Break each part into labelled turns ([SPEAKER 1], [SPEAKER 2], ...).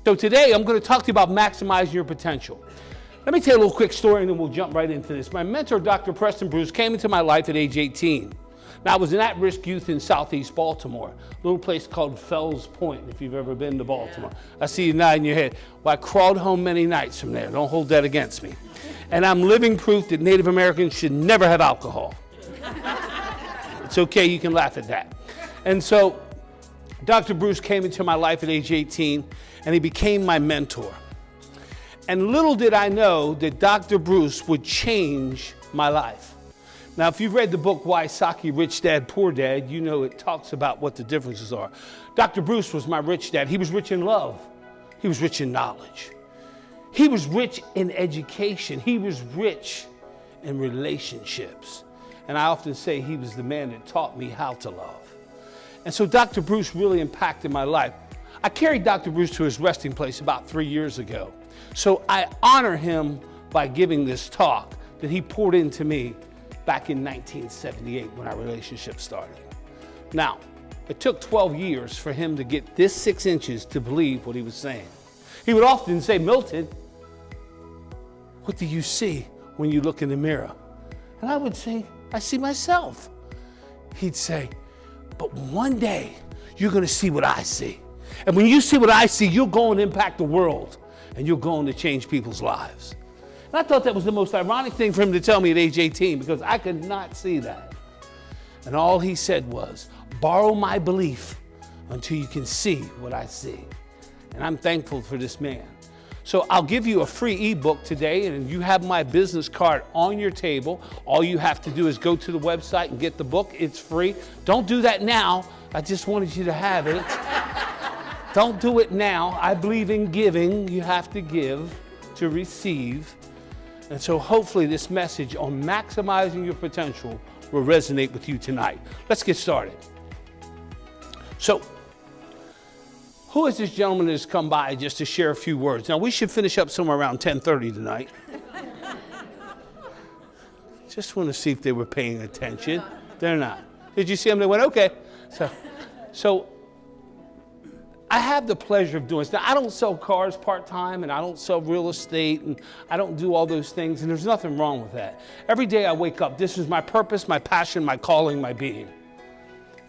[SPEAKER 1] So today I'm going to talk to you about maximizing your potential. Let me tell you a little quick story and then we'll jump right into this. My mentor, Dr. Preston Bruce, came into my life at age 18. Now, I was an at-risk youth in Southeast Baltimore, a little place called Fells Point, if you've ever been to Baltimore. I see you nodding your head. Well, I crawled home many nights from there. Don't hold that against me. And I'm living proof that Native Americans should never have alcohol. It's okay, you can laugh at that. And so, Dr. Bruce came into my life at age 18, and he became my mentor. And little did I know that Dr. Bruce would change my life. Now, if you've read the book, Why Saki, Rich Dad, Poor Dad, you know it talks about what the differences are. Dr. Bruce was my rich dad. He was rich in love. He was rich in knowledge. He was rich in education. He was rich in relationships. And I often say he was the man that taught me how to love. And so Dr. Bruce really impacted my life. I carried Dr. Bruce to his resting place about 3 years ago. So I honor him by giving this talk that he poured into me back in 1978 when our relationship started. Now, it took 12 years for him to get this 6 inches to believe what he was saying. He would often say, Milton, what do you see when you look in the mirror? And I would say, I see myself. He'd say, but one day you're gonna see what I see. And when you see what I see, you'll go and impact the world and you're going to change people's lives. And I thought that was the most ironic thing for him to tell me at age 18 because I could not see that. And all he said was, borrow my belief until you can see what I see. And I'm thankful for this man. So I'll give you a free ebook today, and you have my business card on your table. All you have to do is go to the website and get the book. It's free. Don't do that now. I just wanted you to have it. Don't do it now. I believe in giving. You have to give to receive. And so hopefully this message on maximizing your potential will resonate with you tonight. Let's get started. So, who is this gentleman that has come by just to share a few words? Now, we should finish up somewhere around 10:30 tonight. Just want to see if they were paying attention. They're not. Did you see them? They went, okay. So I have the pleasure of doing this. Now, I don't sell cars part-time, and I don't sell real estate, and I don't do all those things, and there's nothing wrong with that. Every day I wake up, this is my purpose, my passion, my calling, my being.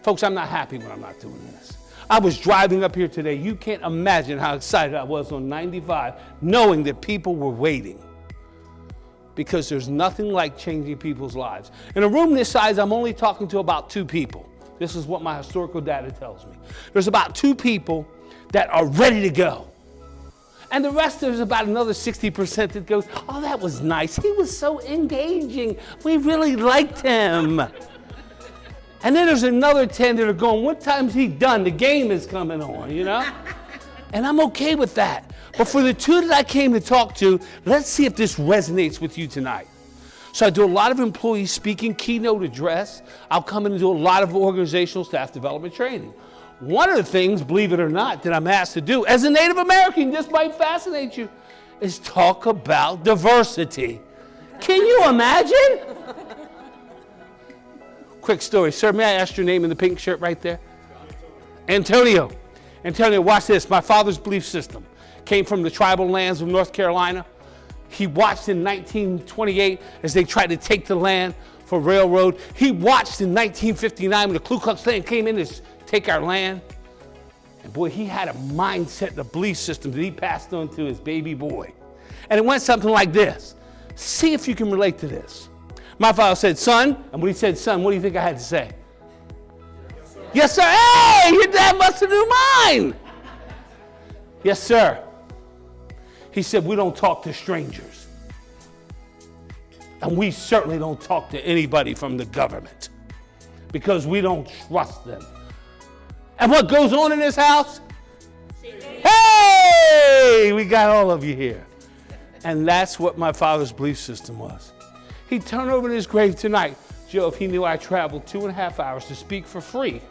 [SPEAKER 1] Folks, I'm not happy when I'm not doing this. I was driving up here today. You can't imagine how excited I was on 95, knowing that people were waiting. Because there's nothing like changing people's lives. In a room this size, I'm only talking to about 2 people. This is what my historical data tells me. There's about 2 people that are ready to go. And the rest, there's about another 60% that goes, oh, that was nice. He was so engaging. We really liked him. And then there's another 10 that are going, what time's he done? The game is coming on, you know? And I'm okay with that. But for the 2 that I came to talk to, let's see if this resonates with you tonight. So I do a lot of employee speaking, keynote address. I'll come in and do a lot of organizational staff development training. One of the things, believe it or not, that I'm asked to do as a Native American, this might fascinate you, is talk about diversity. Can you imagine? Quick story. Sir, may I ask your name in the pink shirt right there? Antonio. Antonio, watch this. My father's belief system came from the tribal lands of North Carolina. He watched in 1928 as they tried to take the land for railroad. He watched in 1959 when the Ku Klux Klan came in to take our land. And boy, he had a mindset and a belief system that he passed on to his baby boy. And it went something like this. See if you can relate to this. My father said, son, and when he said son, what do you think I had to say? Yes, sir. Hey, your dad must have knew mine. Yes, sir. He said, we don't talk to strangers. And we certainly don't talk to anybody from the government because we don't trust them. And what goes on in this house? Hey, we got all of you here. And that's what my father's belief system was. He'd turn over in his grave tonight, Joe, if he knew I traveled 2.5 hours to speak for free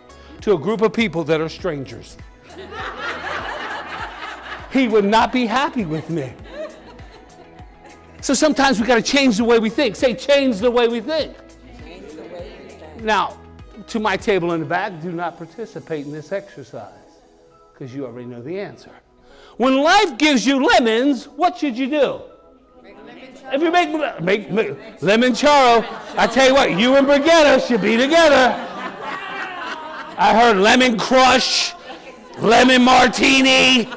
[SPEAKER 1] to a group of people that are strangers. He would not be happy with me. So sometimes we got to change the way we think. Say, change the way we think. Change the way we think. Now, to my table in the back, do not participate in this exercise because you already know the answer. When life gives you lemons, what should you do? If you make limoncello, I tell you what, you and Brigitte should be together. I heard lemon crush, lemon martini.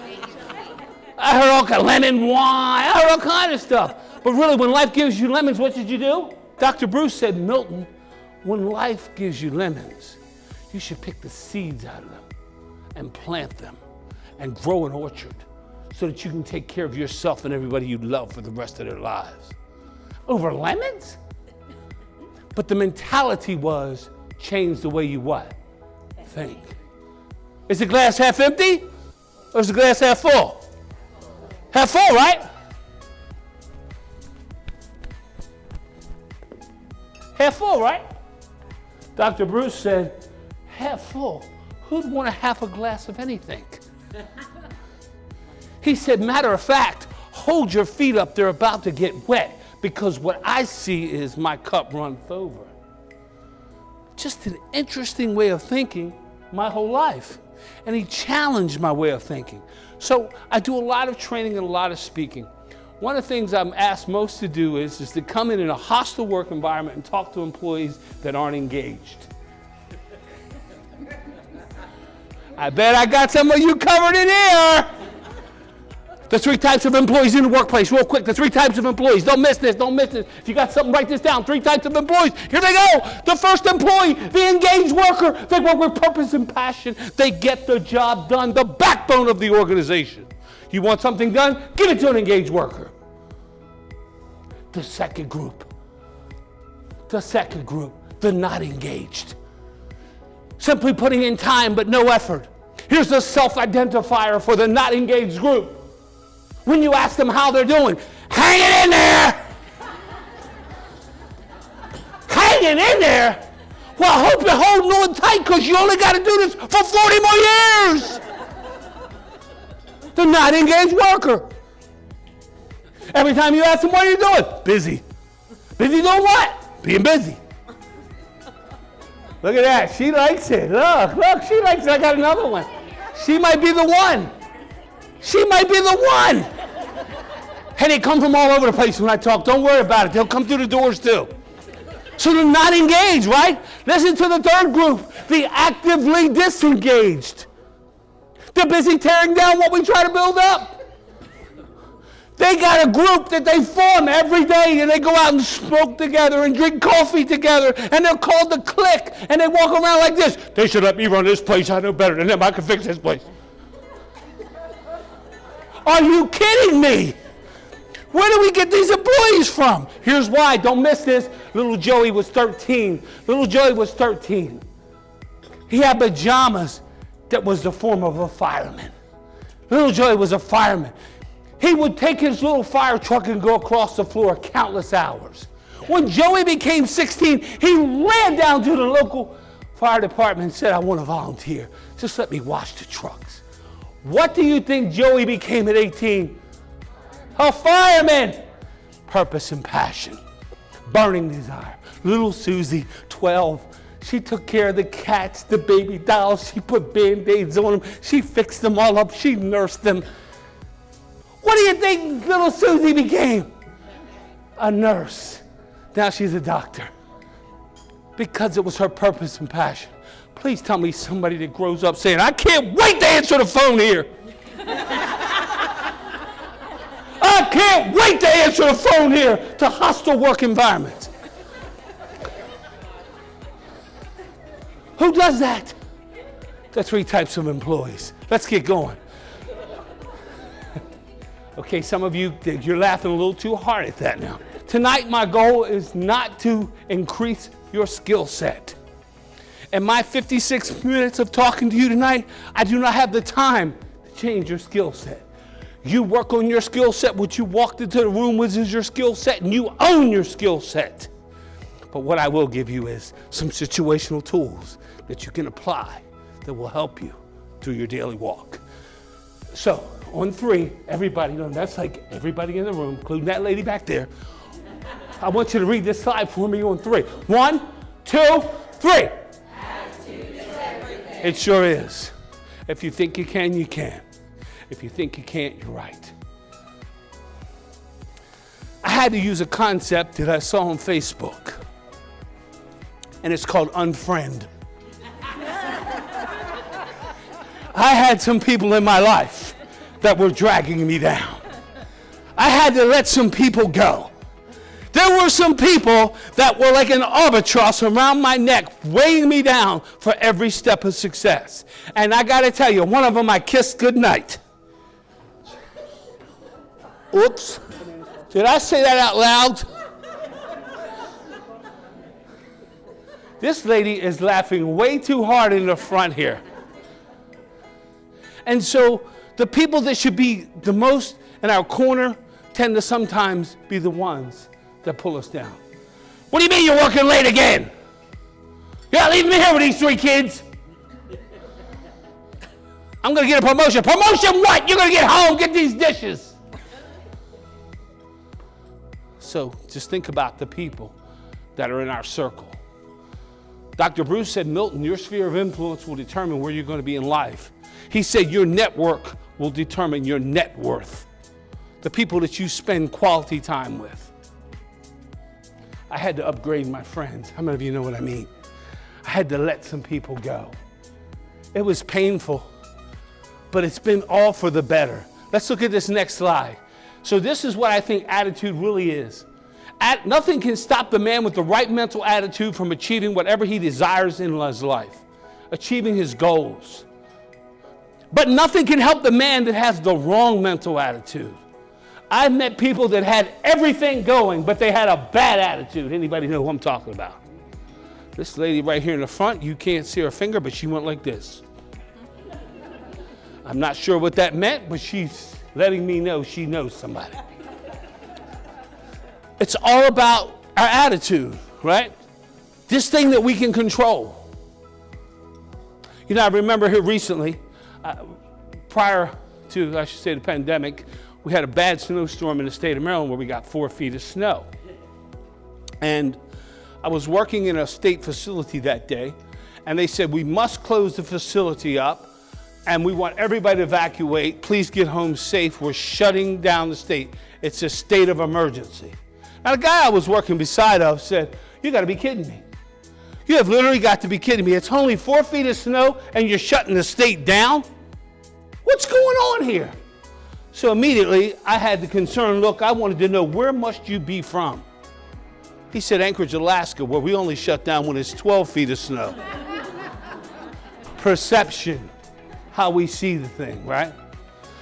[SPEAKER 1] I heard all kind of lemon wine. I heard all kind of stuff. But really, when life gives you lemons, what should you do? Dr. Bruce said, Milton, when life gives you lemons, you should pick the seeds out of them and plant them and grow an orchard so that you can take care of yourself and everybody you love for the rest of their lives. Over lemons? But the mentality was, change the way you what? Think. Is the glass half empty or is the glass half full? Half full, right? Half full, right? Dr. Bruce said, half full. Who'd want a half a glass of anything? He said, matter of fact, hold your feet up, they're about to get wet, because what I see is my cup runneth over. Just an interesting way of thinking my whole life. And he challenged my way of thinking. So I do a lot of training and a lot of speaking. One of the things I'm asked most to do is to come in a hostile work environment and talk to employees that aren't engaged. I bet I got some of you covered in here. The 3 types of employees in the workplace, real quick. The 3 types of employees. Don't miss this, don't miss this. If you got something, write this down. 3 types of employees. Here they go. The first employee, the engaged worker. They work with purpose and passion. They get the job done, the backbone of the organization. You want something done? Give it to an engaged worker. The second group, the not engaged. Simply putting in time but no effort. Here's the self-identifier for the not engaged group. When you ask them how they're doing, hanging in there. Hanging in there? Well, I hope you're holding on tight because you only got to do this for 40 more years. The not engaged worker. Every time you ask them, what are you doing? Busy. Busy doing what? Being busy. Look at that. She likes it. Look, she likes it. I got another one. She might be the one. She might be the one. Hey, they come from all over the place when I talk. Don't worry about it. They'll come through the doors too. So they're not engaged, right? Listen to the third group, the actively disengaged. They're busy tearing down what we try to build up. They got a group that they form every day, and they go out and smoke together and drink coffee together, and they're called the clique, and they walk around like this. They should let me run this place. I know better than them. I can fix this place. Are you kidding me? Where do we get these employees from? Here's why. Don't miss this. Little Joey was 13. Little Joey was 13. He had pajamas that was the form of a fireman. Little Joey was a fireman. He would take his little fire truck and go across the floor countless hours. When Joey became 16, he ran down to the local fire department and said, I want to volunteer. Just let me wash the trucks. What do you think Joey became at 18? A fireman. Purpose and passion. Burning desire. Little Susie, 12. She took care of the cats, the baby dolls. She put Band-Aids on them. She fixed them all up. She nursed them. What do you think little Susie became? A nurse. Now she's a doctor. Because it was her purpose and passion. Please tell me somebody that grows up saying, I can't wait to answer the phone here. I can't wait to answer the phone here to hostile work environments. Who does that? The 3 types of employees. Let's get going. Okay, some of you, you're laughing a little too hard at that now. Tonight, my goal is not to increase your skill set. In my 56 minutes of talking to you tonight, I do not have the time to change your skill set. You work on your skill set. What you walked into the room with is your skill set, and you own your skill set. But what I will give you is some situational tools that you can apply that will help you through your daily walk. So, on 3, everybody, that's like everybody in the room, including that lady back there. I want you to read this slide for me on 3. 1, 2, 3. Attitude is everything. It sure is. If you think you can, you can. If you think you can't, you're right. I had to use a concept that I saw on Facebook, and it's called unfriend. I had some people in my life that were dragging me down. I had to let some people go. There were some people that were like an albatross around my neck, weighing me down for every step of success. And I got to tell you, one of them I kissed goodnight. Oops. Did I say that out loud? This lady is laughing way too hard in the front here. And so the people that should be the most in our corner tend to sometimes be the ones that pull us down. What do you mean you're working late again? You're not leaving me here with these 3 kids. I'm going to get a promotion. Promotion what? You're going to get home, get these dishes. So just think about the people that are in our circle. Dr. Bruce said, Milton, your sphere of influence will determine where you're going to be in life. He said your network will determine your net worth. The people that you spend quality time with. I had to upgrade my friends. How many of you know what I mean? I had to let some people go. It was painful, but it's been all for the better. Let's look at this next slide. So this is what I think attitude really is. Nothing can stop the man with the right mental attitude from achieving whatever he desires in his life, achieving his goals. But nothing can help the man that has the wrong mental attitude. I've met people that had everything going, but they had a bad attitude. Anybody know who I'm talking about? This lady right here in the front, you can't see her finger, but she went like this. I'm not sure what that meant, but she's letting me know she knows somebody. It's all about our attitude, right? This thing that we can control. You know, I remember here recently, prior to, I should say, the pandemic, we had a bad snowstorm in the state of Maryland where we got 4 feet of snow. And I was working in a state facility that day, and they said, we must close the facility up, and we want everybody to evacuate. Please get home safe. We're shutting down the state. It's a state of emergency. Now, the guy I was working beside of said, you got to be kidding me. You have literally got to be kidding me. It's only 4 feet of snow, and you're shutting the state down? What's going on here? So immediately, I had the concerned look. I wanted to know, where must you be from? He said, Anchorage, Alaska, where we only shut down when it's 12 feet of snow. Perception, how we see the thing, right?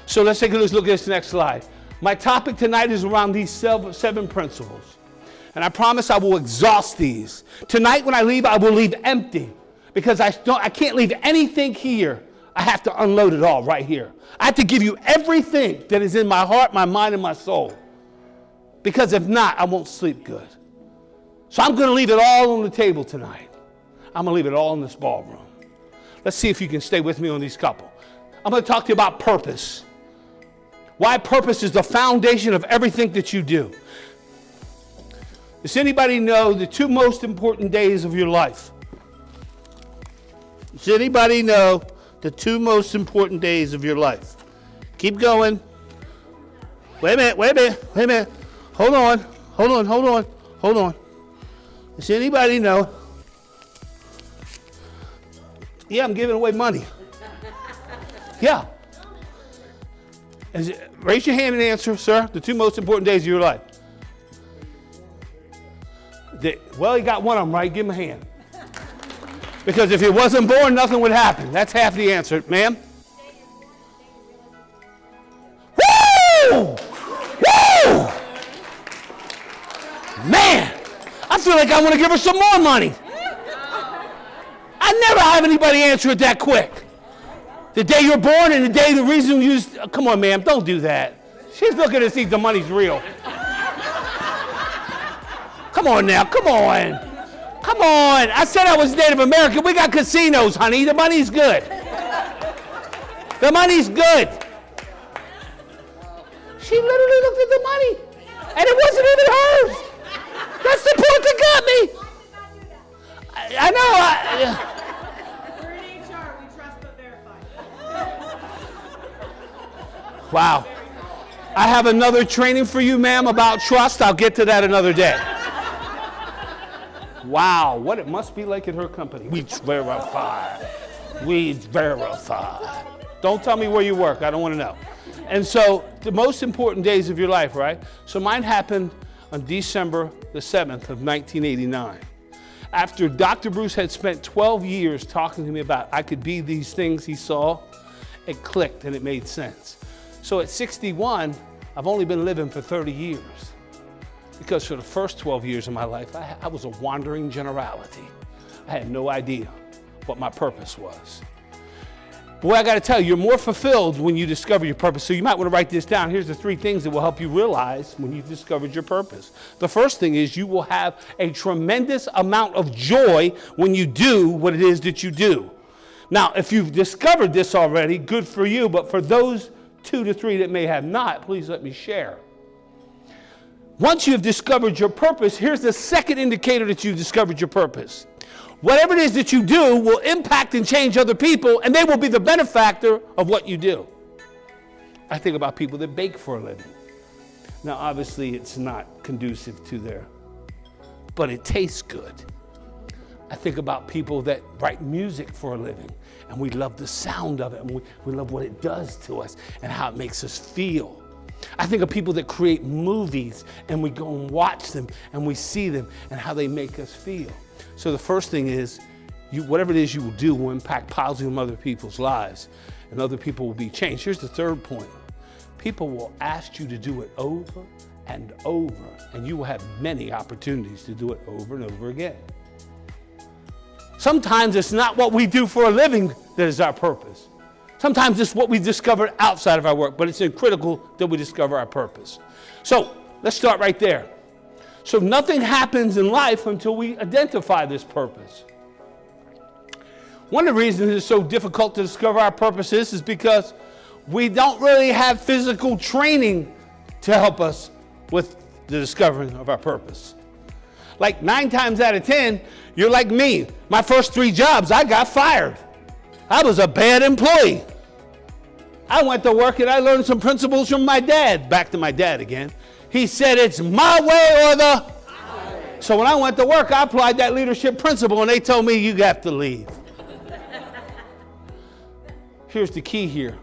[SPEAKER 1] So let's take a look at this next slide. My topic tonight is around these 7 principles. And I promise I will exhaust these. Tonight when I leave, I will leave empty because I can't leave anything here. I have to unload it all right here. I have to give you everything that is in my heart, my mind, and my soul. Because if not, I won't sleep good. So I'm going to leave it all on the table tonight. I'm going to leave it all in this ballroom. Let's see if you can stay with me on these couple. I'm going to talk to you about purpose. Why purpose is the foundation of everything that you do. Does anybody know the 2 most important days of your life? Does anybody know the 2 most important days of your life? Keep going. Wait a minute. Hold on. Does anybody know? Yeah, I'm giving away money. Yeah. Raise your hand and answer, sir. The 2 most important days of your life. Well, he got one of them right. Give him a hand. Because if he wasn't born, nothing would happen. That's half the answer. Ma'am? Woo! Woo! Man, I feel like I want to give her some more money. I never have anybody answer it that quick. The day you're born and the day the reason you used... Come on, ma'am, don't do that. She's looking to see if the money's real. Come on now, come on. Come on. I said I was Native American. We got casinos, honey. The money's good. The money's good. She literally looked at the money, and it wasn't even hers. That's the part that got me. I know.
[SPEAKER 2] We're in HR. We trust but verify.
[SPEAKER 1] Wow. I have another training for you, ma'am, about trust. I'll get to that another day. Wow, what it must be like at her company. We verify. We verify. Don't tell me where you work. I don't want to know. And so the most important days of your life, right? So mine happened on December the 7th of 1989. After Dr. Bruce had spent 12 years talking to me about I could be these things he saw, it clicked and it made sense. So at 61, I've only been living for 30 years. Because for the first 12 years of my life, I was a wandering generality. I had no idea what my purpose was. Boy, I got to tell you, you're more fulfilled when you discover your purpose. So you might want to write this down. Here's the 3 things that will help you realize when you've discovered your purpose. The first thing is you will have a tremendous amount of joy when you do what it is that you do. Now, if you've discovered this already, good for you. But for those 2 to 3 that may have not, please let me share. Once you've discovered your purpose, here's the second indicator that you've discovered your purpose. Whatever it is that you do will impact and change other people, and they will be the benefactor of what you do. I think about people that bake for a living. Now, obviously, it's not conducive to their, but it tastes good. I think about people that write music for a living, and we love the sound of it, and we love what it does to us and how it makes us feel. I think of people that create movies, and we go and watch them, and we see them, and how they make us feel. So the first thing is, whatever it is you will do will impact positively on other people's lives, and other people will be changed. Here's the third point. People will ask you to do it over and over, and you will have many opportunities to do it over and over again. Sometimes it's not what we do for a living that is our purpose. Sometimes it's what we discovered outside of our work, but it's critical that we discover our purpose. So let's start right there. So nothing happens in life until we identify this purpose. One of the reasons it's so difficult to discover our purpose is because we don't really have physical training to help us with the discovering of our purpose. Like 9 times out of 10, you're like me. My first 3 jobs, I got fired. I was a bad employee. I went to work and I learned some principles from my dad. Back to my dad again. He said, it's my way or the highway. So when I went to work, I applied that leadership principle, and they told me, you have to leave. Here's the key here.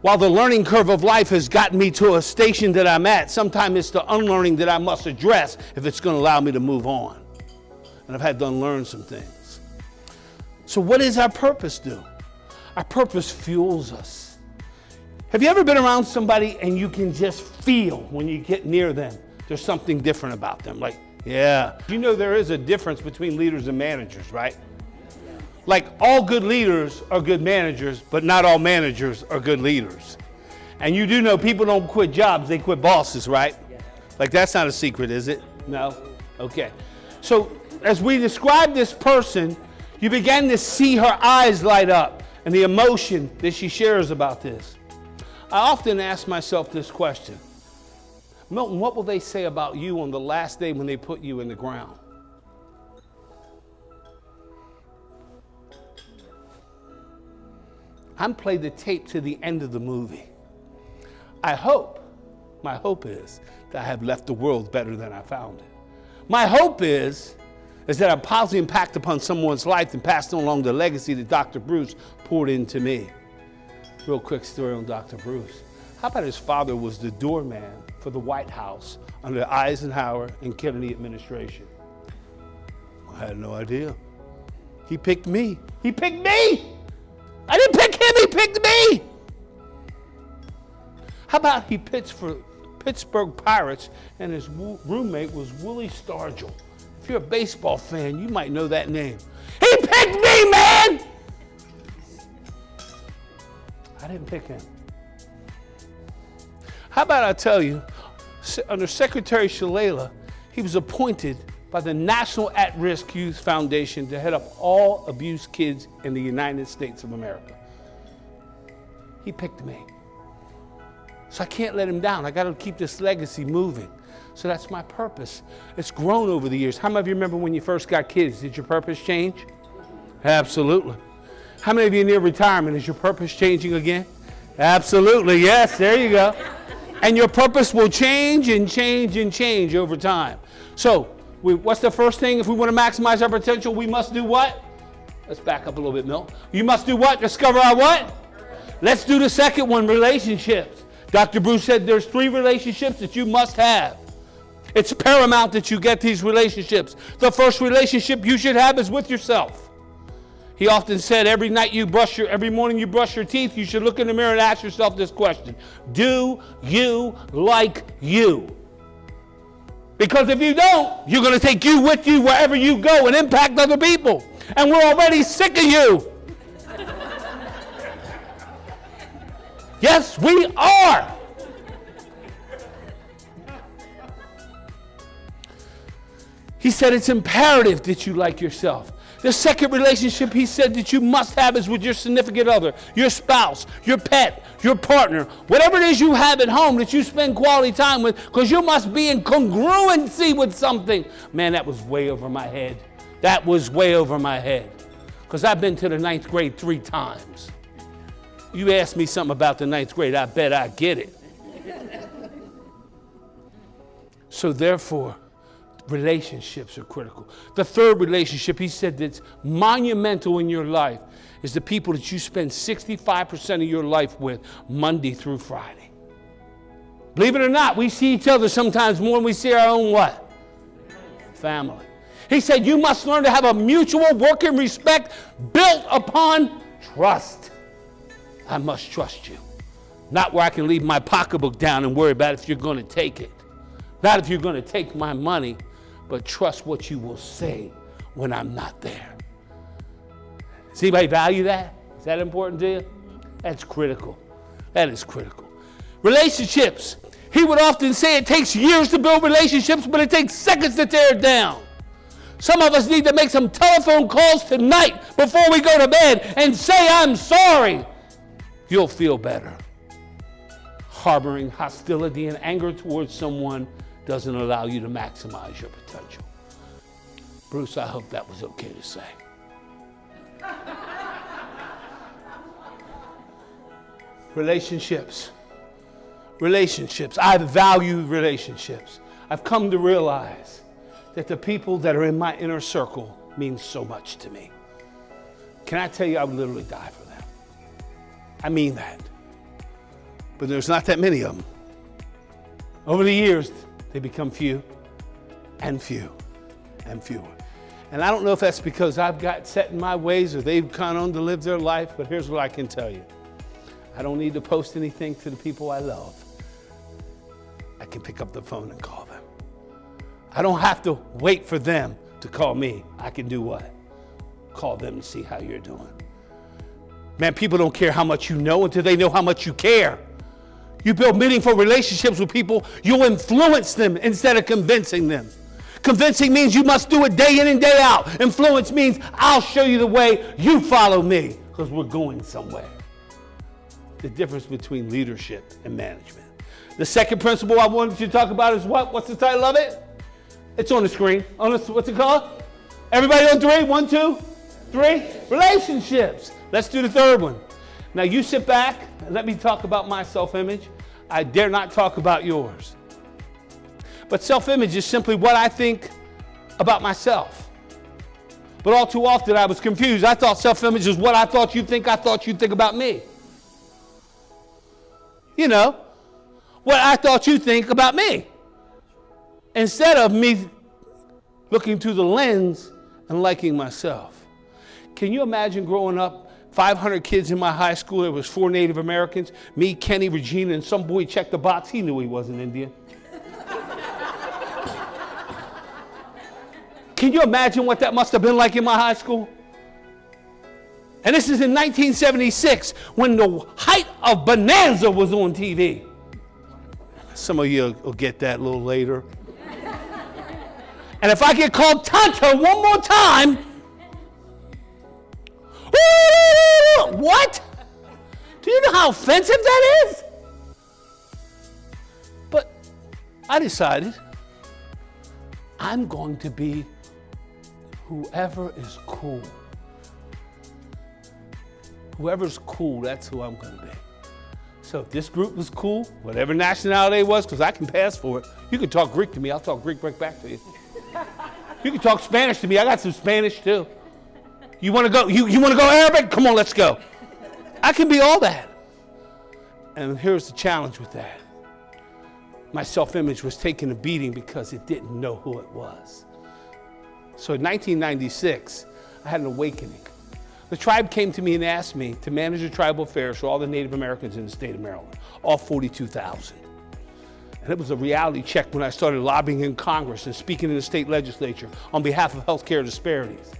[SPEAKER 1] While the learning curve of life has gotten me to a station that I'm at, sometimes it's the unlearning that I must address if it's going to allow me to move on. And I've had to unlearn some things. So what does our purpose do? Our purpose fuels us. Have you ever been around somebody and you can just feel when you get near them, there's something different about them? Like, yeah. You know there is a difference between leaders and managers, right? Like all good leaders are good managers, but not all managers are good leaders. And you do know people don't quit jobs, they quit bosses, right? Like that's not a secret, is it? No? Okay. So as we describe this person, you begin to see her eyes light up and the emotion that she shares about this. I often ask myself this question. Milton, what will they say about you on the last day when they put you in the ground? I'm playing the tape to the end of the movie. My hope is that I have left the world better than I found it. My hope is that I'm positively impact upon someone's life and passed along the legacy that Dr. Bruce poured into me. Real quick story on Dr. Bruce. How about his father was the doorman for the White House under the Eisenhower and Kennedy administration? I had no idea. He picked me. He picked me! I didn't pick him, he picked me! How about he pitched for Pittsburgh Pirates and his roommate was Willie Stargell. If you're a baseball fan, you might know that name. He picked me, man! I didn't pick him. How about I tell you, under Secretary Shalala, he was appointed by the National At-Risk Youth Foundation to head up all abused kids in the United States of America. He picked me. So I can't let him down. I got to keep this legacy moving. So that's my purpose. It's grown over the years. How many of you remember when you first got kids? Did your purpose change? Absolutely. How many of you near retirement? Is your purpose changing again? Absolutely, yes, there you go. And your purpose will change and change and change over time. So, what's the first thing? If we want to maximize our potential, we must do what? Let's back up a little bit, Mill. You must do what? Discover our what? Let's do the second one, relationships. Dr. Bruce said there's 3 relationships that you must have. It's paramount that you get these relationships. The first relationship you should have is with yourself. He often said every morning you brush your teeth, you should look in the mirror and ask yourself this question. Do you like you? Because if you don't, you're going to take you with you wherever you go and impact other people. And we're already sick of you. Yes, we are. He said it's imperative that you like yourself. The second relationship he said that you must have is with your significant other, your spouse, your pet, your partner, whatever it is you have at home that you spend quality time with, because you must be in congruency with something. Man, that was way over my head. That was way over my head. Because I've been to the 9th grade 3 times. You ask me something about the 9th grade, I bet I get it. So therefore, relationships are critical. The third relationship, he said, that's monumental in your life is the people that you spend 65% of your life with Monday through Friday. Believe it or not, we see each other sometimes more than we see our own what? Family. He said you must learn to have a mutual working respect built upon trust. I must trust you. Not where I can leave my pocketbook down and worry about if you're going to take it. Not if you're going to take my money, but trust what you will say when I'm not there. Does anybody value that? Is that important to you? That's critical. That is critical. Relationships. He would often say it takes years to build relationships, but it takes seconds to tear it down. Some of us need to make some telephone calls tonight before we go to bed and say, I'm sorry. You'll feel better. Harboring hostility and anger towards someone doesn't allow you to maximize your potential. Bruce, I hope that was okay to say. Relationships. I value relationships. I've come to realize that the people that are in my inner circle mean so much to me. Can I tell you, I would literally die for them. I mean that. But there's not that many of them. Over the years, they become few and few and fewer. And I don't know if that's because I've got set in my ways or they've gone on to live their life, but here's what I can tell you. I don't need to post anything to the people I love. I can pick up the phone and call them. I don't have to wait for them to call me. I can do what? Call them and see how you're doing. Man, people don't care how much you know until they know how much you care. You build meaningful relationships with people, you'll influence them instead of convincing them. Convincing means you must do it day in and day out. Influence means I'll show you the way, you follow me, because we're going somewhere. The difference between leadership and management. The second principle I wanted you to talk about is what? What's the title of it? It's on the screen. What's it called? Everybody on 3? 1, 2, 3. Relationships. Let's do the third one. Now you sit back and let me talk about my self-image. I dare not talk about yours. But self-image is simply what I think about myself. But all too often I was confused. I thought self-image is what I thought you'd think about me. You know, what I thought you'd think about me. Instead of me looking through the lens and liking myself. Can you imagine growing up, 500 kids in my high school, there was 4 Native Americans, me, Kenny, Regina, and some boy checked the box. He knew he wasn't Indian. Can you imagine what that must have been like in my high school? And this is in 1976 when the height of Bonanza was on TV. Some of you will get that a little later. And if I get called Tonto one more time, what? Do you know how offensive that is? But I decided I'm going to be whoever is cool. Whoever's cool, that's who I'm going to be. So if this group was cool, whatever nationality it was, because I can pass for it, you can talk Greek to me, I'll talk Greek right back to you. You can talk Spanish to me, I got some Spanish too. You want to go? You want to go Arabic? Come on, let's go. I can be all that. And here's the challenge with that. My self-image was taking a beating because it didn't know who it was. So in 1996, I had an awakening. The tribe came to me and asked me to manage the tribal affairs for all the Native Americans in the state of Maryland, all 42,000. And it was a reality check when I started lobbying in Congress and speaking in the state legislature on behalf of healthcare disparities.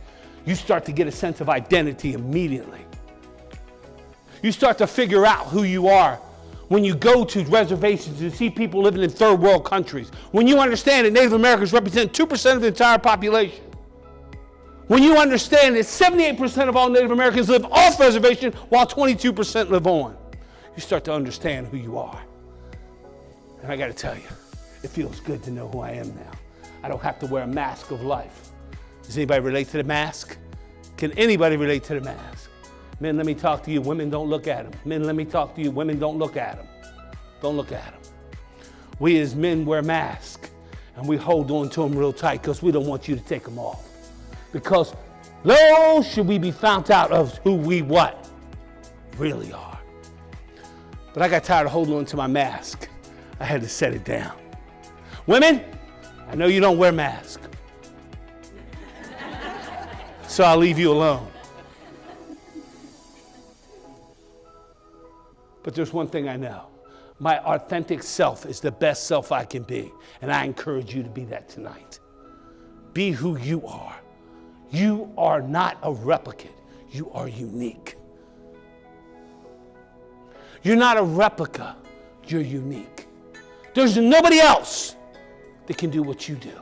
[SPEAKER 1] You start to get a sense of identity immediately. You start to figure out who you are when you go to reservations and see people living in third world countries. When you understand that Native Americans represent 2% of the entire population. When you understand that 78% of all Native Americans live off reservation while 22% live on. You start to understand who you are. And I got to tell you, it feels good to know who I am now. I don't have to wear a mask of life. Does anybody relate to the mask? Can anybody relate to the mask? Men, let me talk to you. Women, don't look at them. Men, let me talk to you. Women, don't look at them. Don't look at them. We as men wear masks, and we hold on to them real tight because we don't want you to take them off. Because, lo, should we be found out of who we what really are. But I got tired of holding on to my mask. I had to set it down. Women, I know you don't wear masks. So I'll leave you alone. But there's one thing I know. My authentic self is the best self I can be. And I encourage you to be that tonight. Be who you are. You are not a replicate. You are unique. You're not a replica. You're unique. There's nobody else that can do what you do.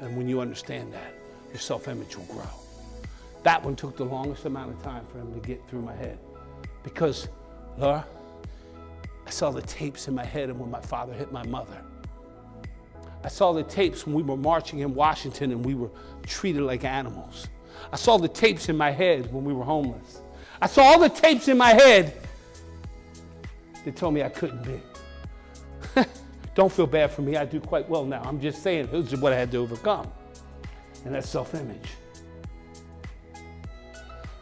[SPEAKER 1] And when you understand that, your self-image will grow. That one took the longest amount of time for him to get through my head. Because, Laura, I saw the tapes in my head of when my father hit my mother. I saw the tapes when we were marching in Washington and we were treated like animals. I saw the tapes in my head when we were homeless. I saw all the tapes in my head that told me I couldn't be. Don't feel bad for me, I do quite well now. I'm just saying, this is what I had to overcome. And that's self-image.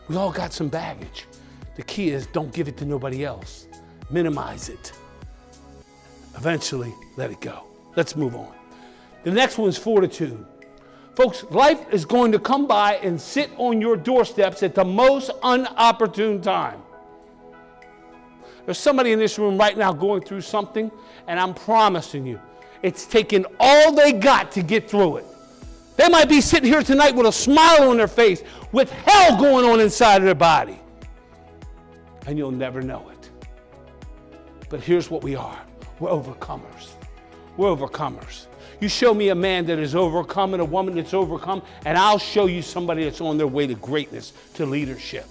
[SPEAKER 1] We all got some baggage. The key is don't give it to nobody else. Minimize it. Eventually, let it go. Let's move on. The next one's fortitude. Folks, life is going to come by and sit on your doorsteps at the most inopportune time. There's somebody in this room right now going through something, and I'm promising you, it's taken all they got to get through it. They might be sitting here tonight with a smile on their face, with hell going on inside of their body. And you'll never know it. But here's what we are. We're overcomers. We're overcomers. You show me a man that is overcome and a woman that's overcome, and I'll show you somebody that's on their way to greatness, to leadership.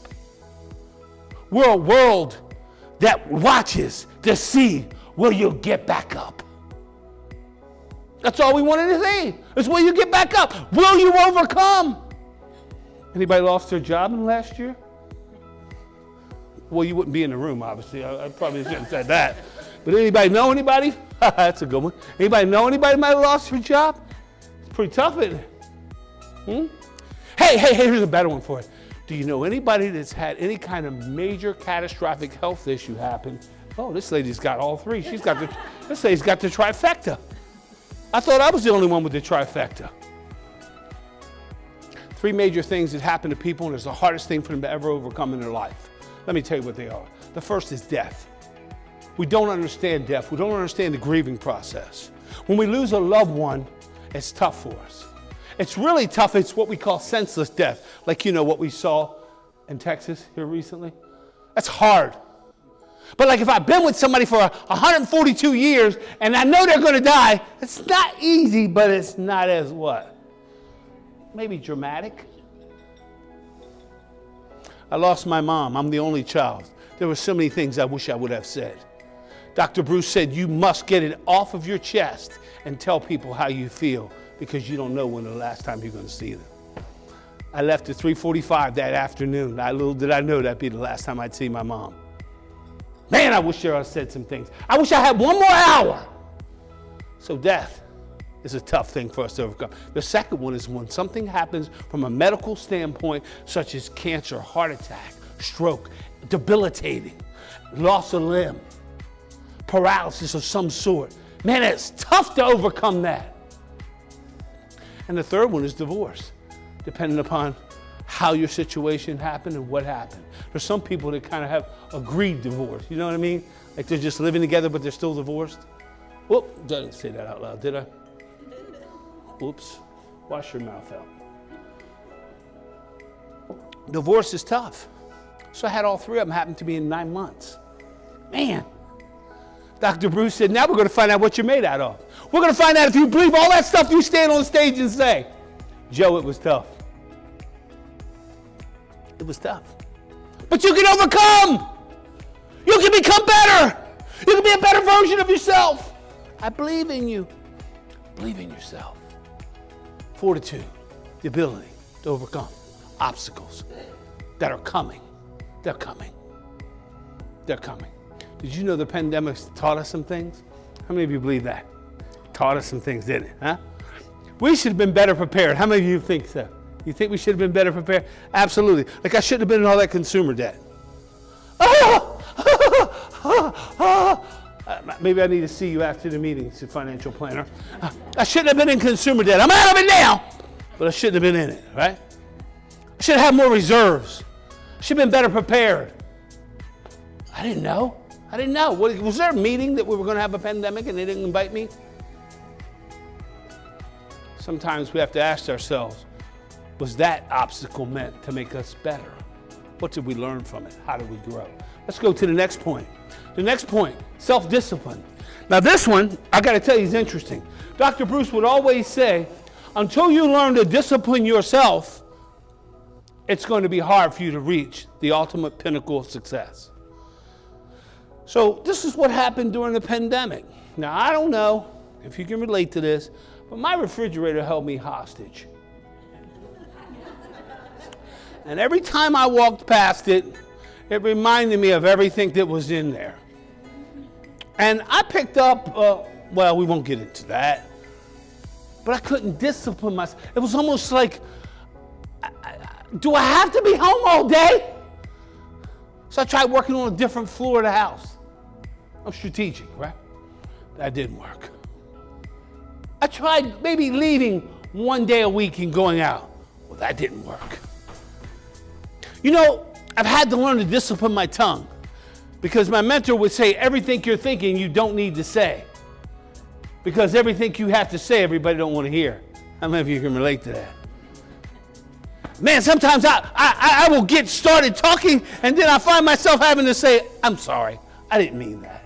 [SPEAKER 1] We're a world that watches to see, will you get back up? That's all we wanted to see, is will you get back up? Will you overcome? Anybody lost their job in the last year? Well, you wouldn't be in the room, obviously. I probably shouldn't have said that. But anybody know anybody? That's a good one. Anybody know anybody might have lost their job? It's pretty tough, isn't it? Hey, here's a better one for you. Do you know anybody that's had any kind of major catastrophic health issue happen? Oh, this lady's got all three. This lady's got the trifecta. I thought I was the only one with the trifecta. 3 major things that happen to people, and it's the hardest thing for them to ever overcome in their life. Let me tell you what they are. The first is death. We don't understand death. We don't understand the grieving process. When we lose a loved one, it's tough for us. It's really tough. It's what we call senseless death. Like, what we saw in Texas here recently. That's hard. But like if I've been with somebody for 142 years and I know they're going to die, it's not easy, but it's not as what? Maybe dramatic. I lost my mom. I'm the only child. There were so many things I wish I would have said. Dr. Bruce said, you must get it off of your chest and tell people how you feel, because you don't know when the last time you're going to see them. I left at 3:45 that afternoon. Little did I know that'd be the last time I'd see my mom. Man, I wish I said some things. I wish I had one more hour. So death is a tough thing for us to overcome. The second one is when something happens from a medical standpoint, such as cancer, heart attack, stroke, debilitating, loss of limb, paralysis of some sort. Man, it's tough to overcome that. And the third one is divorce, depending upon how your situation happened and what happened. There's some people that kind of have agreed divorce. You know what I mean? Like they're just living together, but they're still divorced. Whoop, didn't say that out loud, did I? Oops, wash your mouth out. Divorce is tough. So I had all three of them happen to me in 9 months. Man, Dr. Bruce said, now we're going to find out what you're made out of. We're going to find out if you believe all that stuff you stand on stage and say. Joe, it was tough. It was tough. But you can overcome. You can become better. You can be a better version of yourself. I believe in you. Believe in yourself. Fortitude, the ability to overcome obstacles that are coming. They're coming. They're coming. Did you know the pandemic taught us some things? How many of you believe that? Taught us some things, didn't it? Huh? We should have been better prepared. How many of you think so? You think we should have been better prepared? Absolutely. Like I shouldn't have been in all that consumer debt. Maybe I need to see you after the meeting, it's a financial planner. I shouldn't have been in consumer debt. I'm out of it now, but I shouldn't have been in it, right? I should have had more reserves. I should have been better prepared. I didn't know. Was there a meeting that we were going to have a pandemic and they didn't invite me? Sometimes we have to ask ourselves, was that obstacle meant to make us better? What did we learn from it? How did we grow? Let's go to the next point. The next point, self-discipline. Now this one, I got to tell you, is interesting. Dr. Bruce would always say, until you learn to discipline yourself, it's going to be hard for you to reach the ultimate pinnacle of success. So this is what happened during the pandemic. Now, I don't know if you can relate to this, but my refrigerator held me hostage. And every time I walked past it, it reminded me of everything that was in there. And I picked up, well, we won't get into that, but I couldn't discipline myself. It was almost like, do I have to be home all day? So I tried working on a different floor of the house. I'm strategic, right? That didn't work. I tried maybe leaving one day a week and going out. Well, that didn't work. You know, I've had to learn to discipline my tongue because my mentor would say, everything you're thinking, you don't need to say. Because everything you have to say, everybody don't want to hear. How many of you can relate to that? Man, sometimes I will get started talking and then I find myself having to say, I'm sorry, I didn't mean that.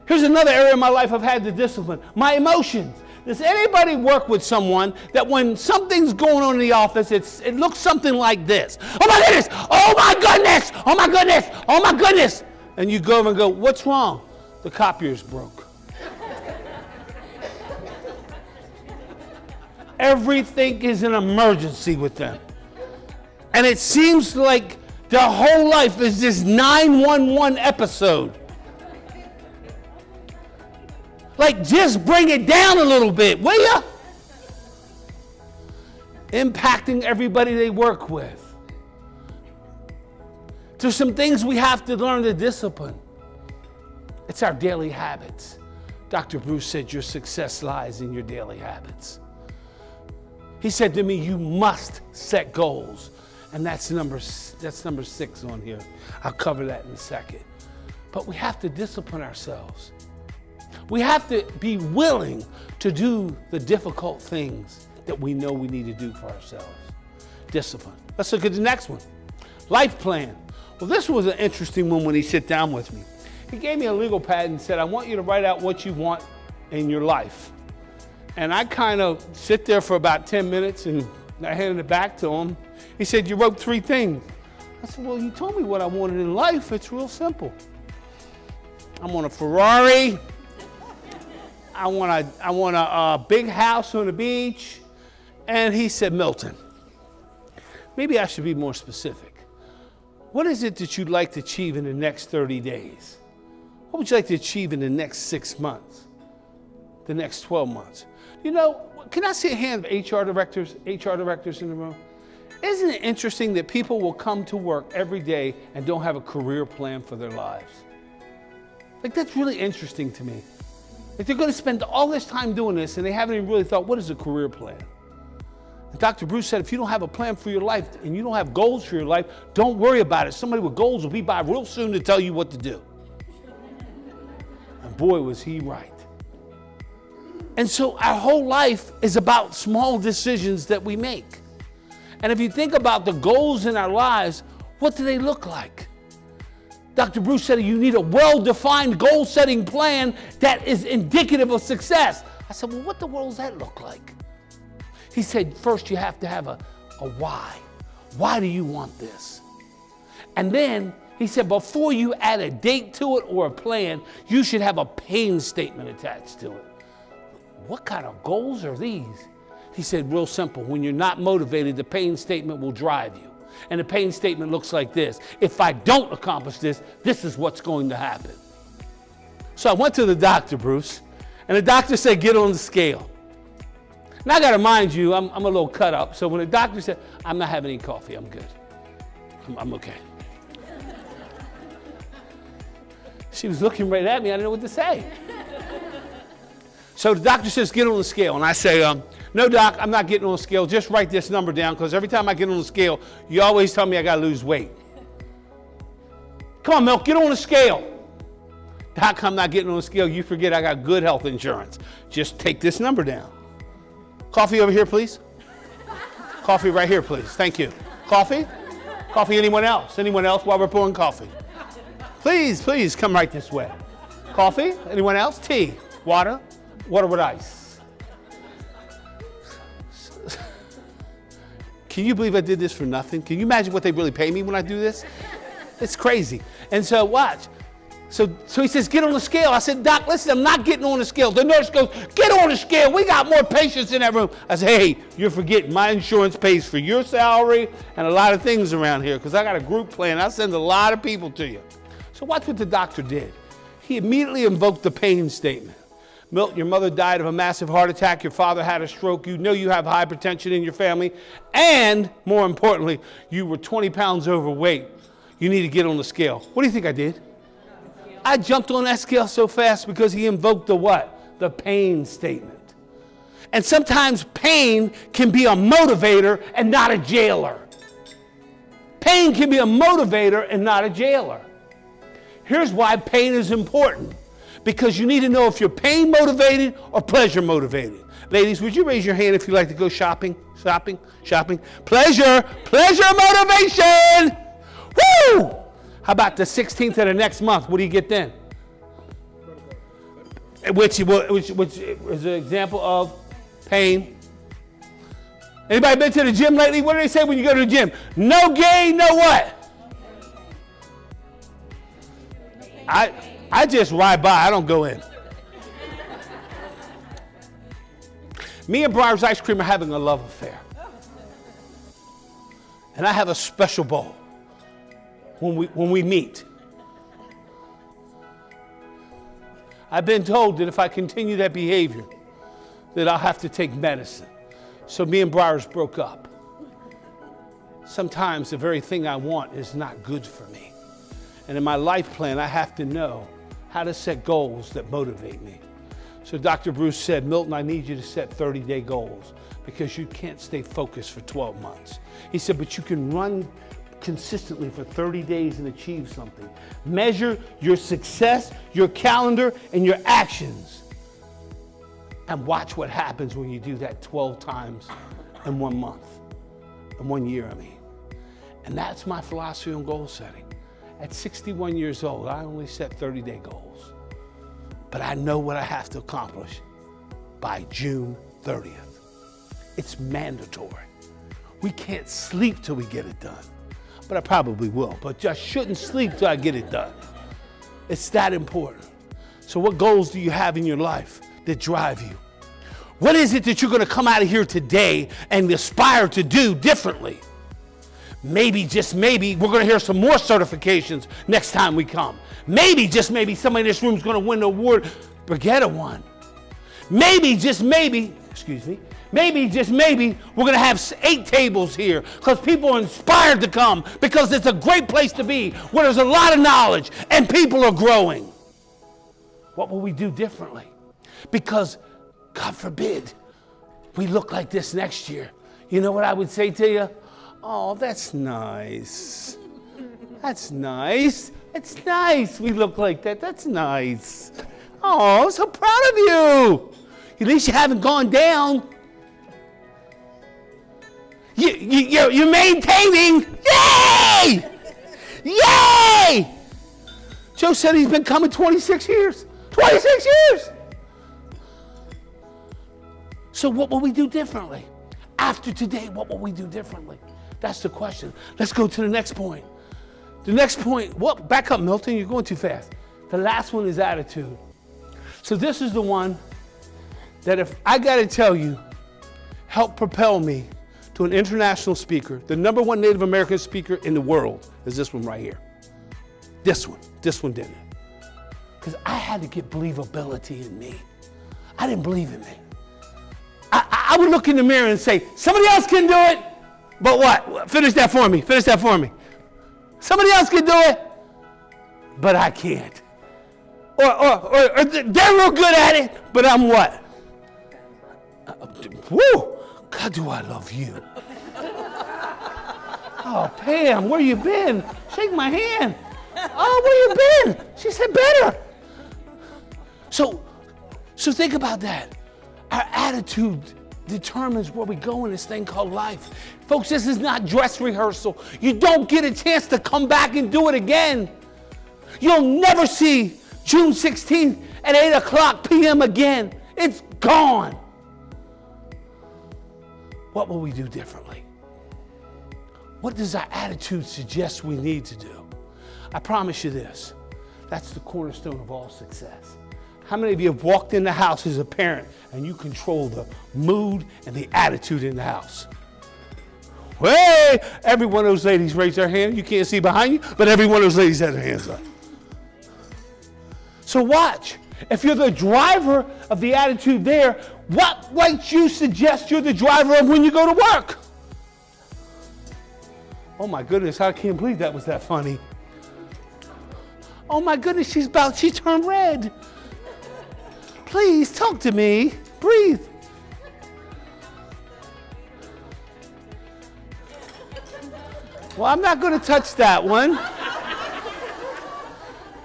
[SPEAKER 1] Here's another area of my life I've had to discipline, my emotions. Does anybody work with someone that when something's going on in the office, it looks something like this? Oh my goodness, oh my goodness, oh my goodness, oh my goodness. And you go over and go, what's wrong? The copier's broke. Everything is an emergency with them. And it seems like their whole life is this 911 episode. Like, just bring it down a little bit, will ya? Impacting everybody they work with. There's some things we have to learn to discipline. It's our daily habits. Dr. Bruce said your success lies in your daily habits. He said to me, you must set goals. And that's number 6 on here. I'll cover that in a second. But we have to discipline ourselves. We have to be willing to do the difficult things that we know we need to do for ourselves. Discipline. Let's look at the next one. Life plan. Well, this was an interesting one when he sat down with me. He gave me a legal pad and said, I want you to write out what you want in your life. And I kind of sit there for about 10 minutes and I handed it back to him. He said, you wrote 3 things. I said, well, you told me what I wanted in life. It's real simple. I want a Ferrari. I want a big house on the beach. And he said, Milton, maybe I should be more specific. What is it that you'd like to achieve in the next 30 days? What would you like to achieve in the next 6 months? The next 12 months? You know, can I see a hand of HR directors in the room? Isn't it interesting that people will come to work every day and don't have a career plan for their lives? Like, that's really interesting to me. Like, they're going to spend all this time doing this and they haven't even really thought, what is a career plan? And Dr. Bruce said, if you don't have a plan for your life and you don't have goals for your life, don't worry about it. Somebody with goals will be by real soon to tell you what to do. And boy, was he right. And so our whole life is about small decisions that we make. And if you think about the goals in our lives, what do they look like? Dr. Bruce said you need a well-defined goal-setting plan that is indicative of success. I said, well, what the world does that look like? He said, first you have to have a why. Why do you want this? And then he said, before you add a date to it or a plan, you should have a pain statement attached to it. What kind of goals are these? He said, real simple. When you're not motivated, the pain statement will drive you. And the pain statement looks like this. If I don't accomplish this, this is what's going to happen. So I went to the doctor, Bruce, and the doctor said, get on the scale. Now I got to mind you, I'm a little cut up. So when the doctor said, I'm not having any coffee, I'm good. I'm okay. She was looking right at me. I didn't know what to say. So the doctor says, get on the scale. And I say, no, doc, I'm not getting on the scale. Just write this number down, because every time I get on the scale, you always tell me I got to lose weight. Come on, Milk, get on the scale. Doc, I'm not getting on the scale. You forget I got good health insurance. Just take this number down. Coffee over here, please. Coffee right here, please. Thank you. Coffee? Coffee, anyone else? Anyone else while we're pouring coffee? Please, please come right this way. Coffee? Anyone else? Tea? Water? Water with ice. Can you believe I did this for nothing? Can you imagine what they really pay me when I do this? It's crazy. And so watch. So he says, get on the scale. I said, Doc, listen, I'm not getting on the scale. The nurse goes, get on the scale. We got more patients in that room. I said, hey, you're forgetting my insurance pays for your salary and a lot of things around here, because I got a group plan. I send a lot of people to you. So watch what the doctor did. He immediately invoked the pain statement. Milton, your mother died of a massive heart attack. Your father had a stroke. You know you have hypertension in your family. And more importantly, you were 20 pounds overweight. You need to get on the scale. What do you think I did? I jumped on that scale so fast because he invoked the what? The pain statement. And sometimes pain can be a motivator and not a jailer. Pain can be a motivator and not a jailer. Here's why pain is important. Because you need to know if you're pain motivated or pleasure motivated. Ladies, would you raise your hand if you like to go shopping? Shopping? Pleasure motivation! Woo! How about the 16th of the next month? What do you get then? Which is an example of pain. Anybody been to the gym lately? What do they say when you go to the gym? No gain, no what? I just ride by. I don't go in. Me and Briar's Ice Cream are having a love affair. And I have a special bowl when we meet. I've been told that if I continue that behavior, that I'll have to take medicine. So me and Briar's broke up. Sometimes the very thing I want is not good for me. And in my life plan, I have to know how to set goals that motivate me. So Dr. Bruce said, Milton, I need you to set 30-day goals because you can't stay focused for 12 months. He said, but you can run consistently for 30 days and achieve something. Measure your success, your calendar, and your actions. And watch what happens when you do that 12 times in 1 month, in 1 year, I mean. And that's my philosophy on goal setting. At 61 years old, I only set 30-day goals. But I know what I have to accomplish by June 30th. It's mandatory. We can't sleep till we get it done. But I probably will, but just shouldn't sleep till I get it done. It's that important. So what goals do you have in your life that drive you? What is it that you're going to come out of here today and aspire to do differently? Maybe, just maybe, we're going to hear some more certifications next time we come. Maybe, just maybe, somebody in this room is going to win an award. Forget a one. Maybe, just maybe, maybe, just maybe, we're going to have 8 tables here because people are inspired to come because it's a great place to be where there's a lot of knowledge and people are growing. What will we do differently? Because, God forbid, we look like this next year. You know what I would say to you? Oh, that's nice. That's nice. It's nice we look like that. That's nice. Oh, I'm so proud of you. At least you haven't gone down. You're maintaining. Yay! Yay! Joe said he's been coming 26 years. 26 years! So what will we do differently? After today, what will we do differently? That's the question. Let's go to the next point. The next point, back up, Milton, you're going too fast. The last one is attitude. So this is the one that, if I got to tell you, helped propel me to an international speaker. The #1 Native American speaker in the world is this one right here. This one did it. Because I had to get believability in me. I didn't believe in me. I would look in the mirror and say, somebody else can do it. But what? Finish that for me. Somebody else can do it, but I can't. Or they're real good at it, but I'm what? Woo! God, do I love you. Oh, Pam, where you been? Shake my hand. Oh, where you been? She said better. So think about that. Our attitude determines where we go in this thing called life. Folks, this is not dress rehearsal. You don't get a chance to come back and do it again. You'll never see June 16th at 8 p.m. again. It's gone. What will we do differently? What does our attitude suggest we need to do? I promise you this. That's the cornerstone of all success. How many of you have walked in the house as a parent and you control the mood and the attitude in the house? Hey, every one of those ladies raised their hand. You can't see behind you, but every one of those ladies had their hands up. So watch. If you're the driver of the attitude there, what might you suggest you're the driver of when you go to work? Oh my goodness, I can't believe that was that funny. Oh my goodness, she turned red. Please talk to me. Breathe. Well, I'm not going to touch that one.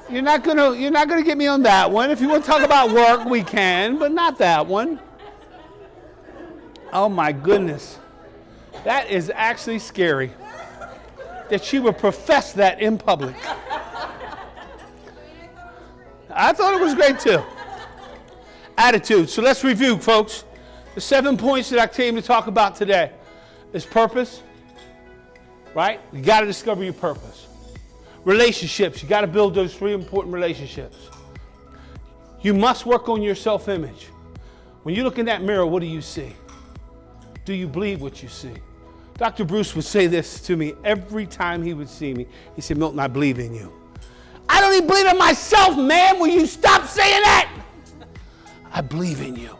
[SPEAKER 1] You're not going to get me on that one. If you want to talk about work, we can, but not that one. Oh my goodness. That is actually scary. That she would profess that in public. I thought it was great too. Attitude. So let's review, folks. The 7 points that I came to talk about today is purpose, right? You got to discover your purpose. Relationships. You got to build those 3 important relationships. You must work on your self-image. When you look in that mirror, what do you see? Do you believe what you see? Dr. Bruce would say this to me every time he would see me. He said, Milton, I believe in you. I don't even believe in myself, man. Will you stop saying that? I believe in you.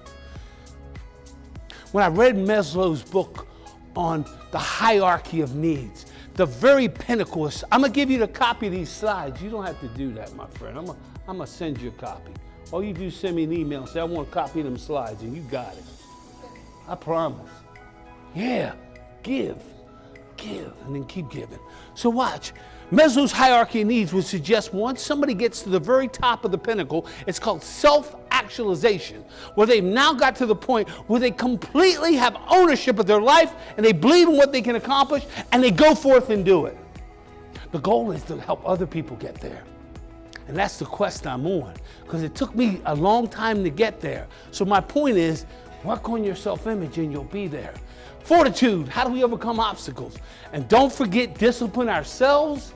[SPEAKER 1] When I read Maslow's book on the hierarchy of needs, the very pinnacle is, I'm going to give you the copy of these slides. You don't have to do that, my friend. I'm going to send you a copy. All you do is send me an email and say, I want a copy of them slides, and you got it. I promise. Yeah, give, and then keep giving. So watch. Maslow's hierarchy of needs would suggest once somebody gets to the very top of the pinnacle, it's called self-actualization, where they've now got to the point where they completely have ownership of their life and they believe in what they can accomplish and they go forth and do it. The goal is to help other people get there. And that's the quest I'm on, because it took me a long time to get there. So my point is, work on your self-image and you'll be there. Fortitude, how do we overcome obstacles? And don't forget, discipline ourselves,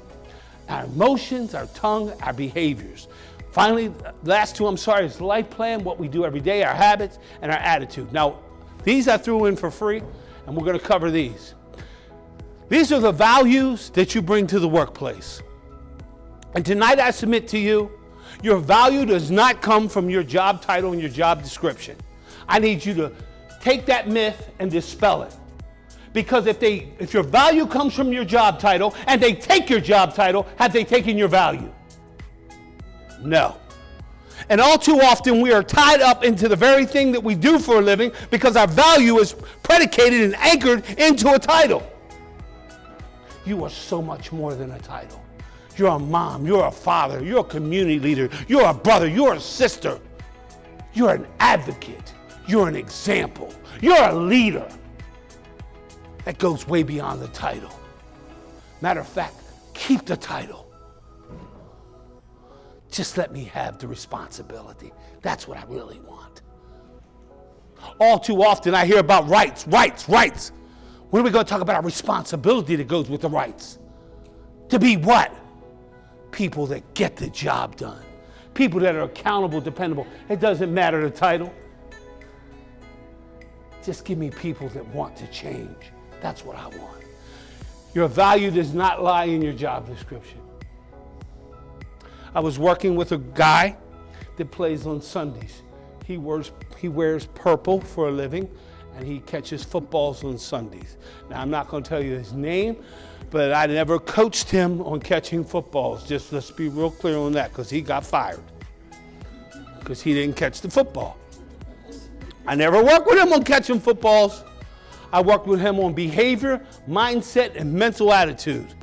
[SPEAKER 1] our emotions, our tongue, our behaviors. Finally, last 2, is the life plan, what we do every day, our habits, and our attitude. Now, these I threw in for free, and we're going to cover these. These are the values that you bring to the workplace. And tonight I submit to you, your value does not come from your job title and your job description. I need you to take that myth and dispel it. Because if your value comes from your job title and they take your job title, have they taken your value? No. And all too often we are tied up into the very thing that we do for a living because our value is predicated and anchored into a title. You are so much more than a title. You're a mom, you're a father, you're a community leader, you're a brother, you're a sister. You're an advocate, you're an example, you're a leader. That goes way beyond the title. Matter of fact, keep the title. Just let me have the responsibility. That's what I really want. All too often I hear about rights. When are we going to talk about our responsibility that goes with the rights? To be what? People that get the job done. People that are accountable, dependable. It doesn't matter the title. Just give me people that want to change. That's what I want. Your value does not lie in your job description. I was working with a guy that plays on Sundays. He wears purple for a living, and he catches footballs on Sundays. Now, I'm not going to tell you his name, but I never coached him on catching footballs. Just let's be real clear on that, because he got fired because he didn't catch the football. I never worked with him on catching footballs. I worked with him on behavior, mindset, and mental attitude.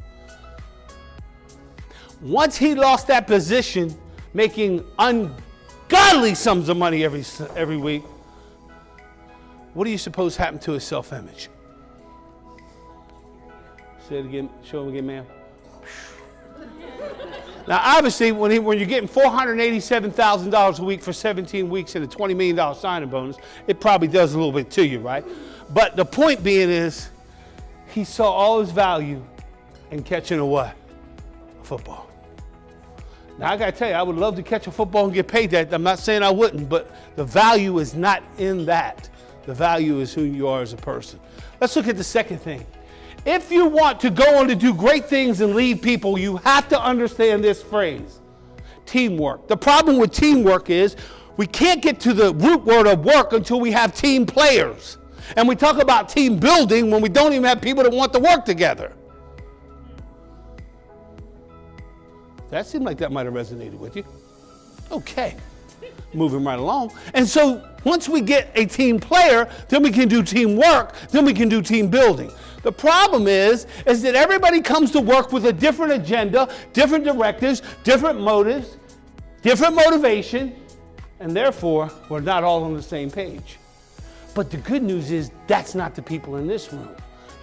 [SPEAKER 1] Once he lost that position, making ungodly sums of money every week, what do you suppose happened to his self-image? Say it again, show him again, ma'am. Now, obviously, when you're getting $487,000 a week for 17 weeks and a $20 million signing bonus, it probably does a little bit to you, right? But the point being is, he saw all his value in catching a what? A football. Now, I got to tell you, I would love to catch a football and get paid that. I'm not saying I wouldn't, but the value is not in that. The value is who you are as a person. Let's look at the second thing. If you want to go on to do great things and lead people, you have to understand this phrase, teamwork. The problem with teamwork is we can't get to the root word of work until we have team players. And we talk about team building when we don't even have people that want to work together. That seemed like that might have resonated with you. Okay, moving right along. And so once we get a team player, then we can do teamwork, then we can do team building. The problem is that everybody comes to work with a different agenda, different directives, different motives, different motivation, and therefore we're not all on the same page. But the good news is that's not the people in this room.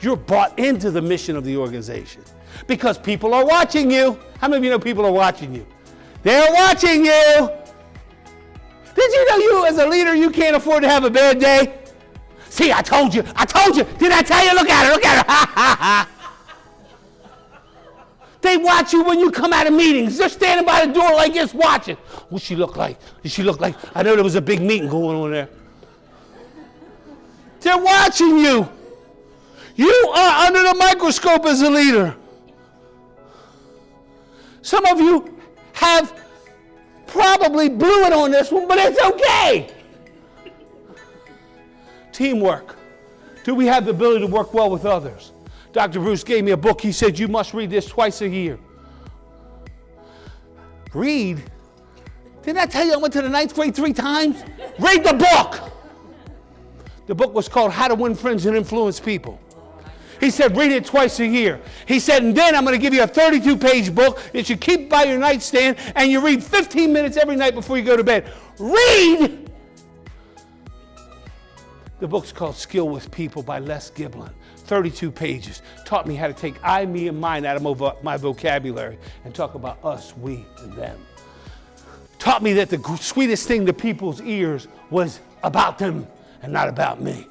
[SPEAKER 1] You're bought into the mission of the organization because people are watching you. How many of you know people are watching you? They're watching you. Did you know you as a leader, you can't afford to have a bad day? See, I told you. Did I tell you? Look at her. Ha, ha, ha. They watch you when you come out of meetings. They're standing by the door like this watching. What's she look like? Does she look like? I know there was a big meeting going on there. They're watching you. You are under the microscope as a leader. Some of you have probably blew it on this one, but it's okay. Teamwork. Do we have the ability to work well with others? Dr. Bruce gave me a book. He said, you must read this twice a year. Read? Didn't I tell you I went to the 9th grade 3 times? Read the book. The book was called How to Win Friends and Influence People. He said, read it twice a year. He said, and then I'm going to give you a 32-page book that you keep by your nightstand, and you read 15 minutes every night before you go to bed. Read! The book's called Skill with People by Les Giblin. 32 pages. Taught me how to take I, me, and mine out of my vocabulary and talk about us, we, and them. Taught me that the sweetest thing to people's ears was about them and not about me.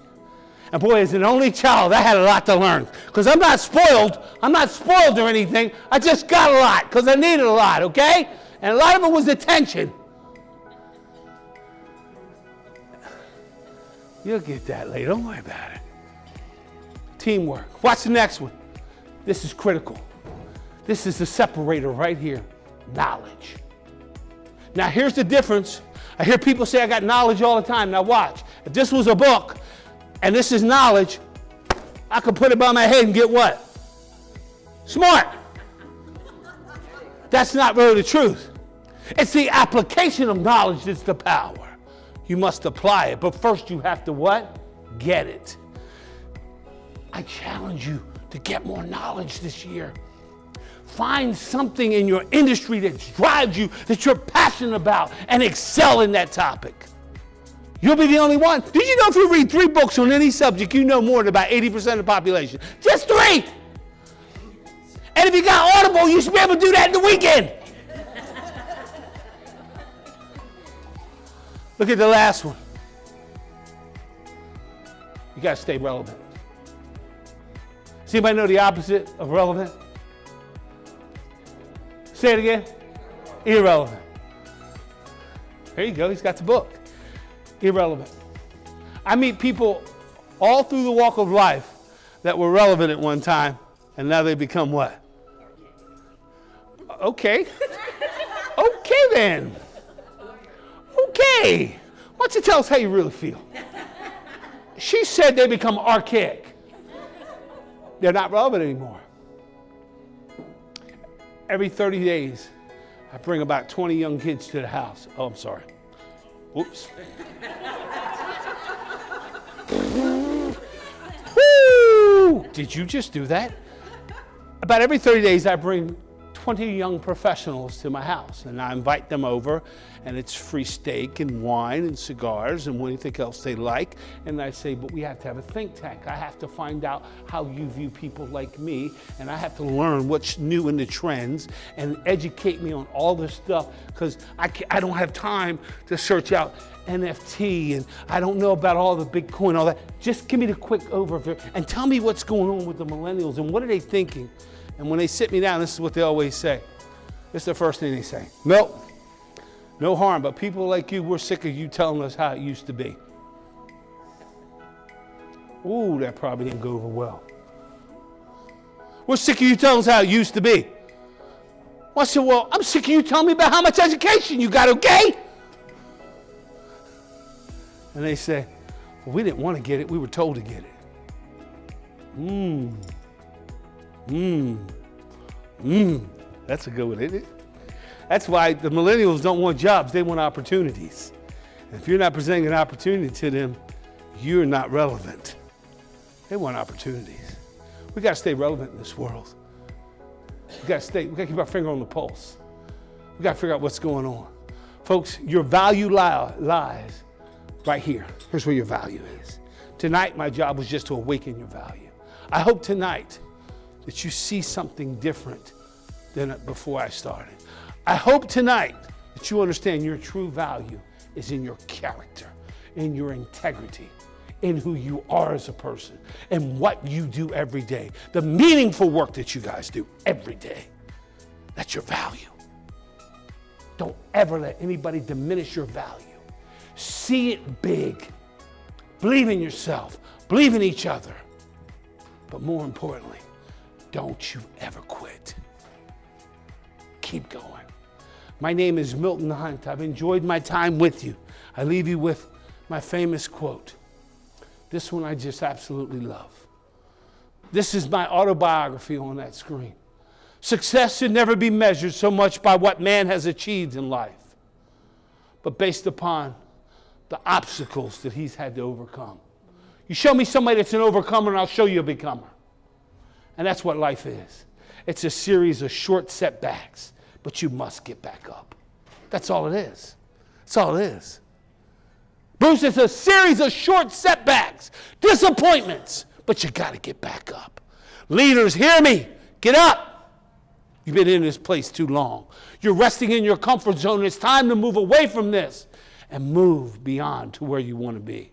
[SPEAKER 1] And boy, as an only child, I had a lot to learn. Because I'm not spoiled or anything. I just got a lot, because I needed a lot, okay? And a lot of it was attention. You'll get that later, don't worry about it. Teamwork. Watch the next one. This is critical. This is the separator right here, knowledge. Now here's the difference. I hear people say I got knowledge all the time. Now watch. If this was a book and this is knowledge, I could put it by my head and get what? Smart. That's not really the truth. It's the application of knowledge that's the power. You must apply it, but first you have to what? Get it. I challenge you to get more knowledge this year. Find something in your industry that drives you, that you're passionate about, and excel in that topic. You'll be the only one. Did you know if you read 3 books on any subject, you know more than about 80% of the population? Just 3! And if you got Audible, you should be able to do that in the weekend. Look at the last one. You got to stay relevant. Does anybody know the opposite of relevant? Say it again. Irrelevant. There you go. He's got the book. Irrelevant. I meet people all through the walk of life that were relevant at one time, and now they become what? Okay. Okay then. Okay. Why don't you tell us how you really feel? She said they become archaic. They're not relevant anymore. Every 30 days, I bring about 20 young kids to the house. Oh, I'm sorry. Whoops. Woo! Did you just do that? About every 30 days, I bring 20 young professionals to my house, and I invite them over, and it's free steak and wine and cigars and anything else they like. And I say, but we have to have a think tank. I have to find out how you view people like me, and I have to learn what's new in the trends and educate me on all this stuff, because I don't have time to search out NFT, and I don't know about all the Bitcoin, all that. Just give me the quick overview and tell me what's going on with the millennials and what are they thinking. And when they sit me down, this is what they always say. This is the first thing they say. Nope, no harm, but people like you, we're sick of you telling us how it used to be. Ooh, that probably didn't go over well. We're sick of you telling us how it used to be. Well, I said, well, I'm sick of you telling me about how much education you got, okay? And they say, well, we didn't want to get it, we were told to get it. That's a good one, isn't it? That's why the millennials don't want jobs, they want opportunities. And if you're not presenting an opportunity to them, you're not relevant. They want opportunities. We got to stay relevant in this world. We got to keep our finger on the pulse. We got to figure out what's going on. Folks, your value lies right here. Here's where your value is. Tonight, my job was just to awaken your value. I hope tonight that you see something different than before I started. I hope tonight that you understand your true value is in your character, in your integrity, in who you are as a person, and what you do every day. The meaningful work that you guys do every day. That's your value. Don't ever let anybody diminish your value. See it big. Believe in yourself. Believe in each other. But more importantly, don't you ever quit. Keep going. My name is Milton Hunt. I've enjoyed my time with you. I leave you with my famous quote. This one I just absolutely love. This is my autobiography on that screen. Success should never be measured so much by what man has achieved in life, but based upon the obstacles that he's had to overcome. You show me somebody that's an overcomer, and I'll show you a becomer. And that's what life is. It's a series of short setbacks, but you must get back up. That's all it is. That's all it is. Bruce, it's a series of short setbacks, disappointments, but you got to get back up. Leaders, hear me. Get up. You've been in this place too long. You're resting in your comfort zone. It's time to move away from this and move beyond to where you want to be.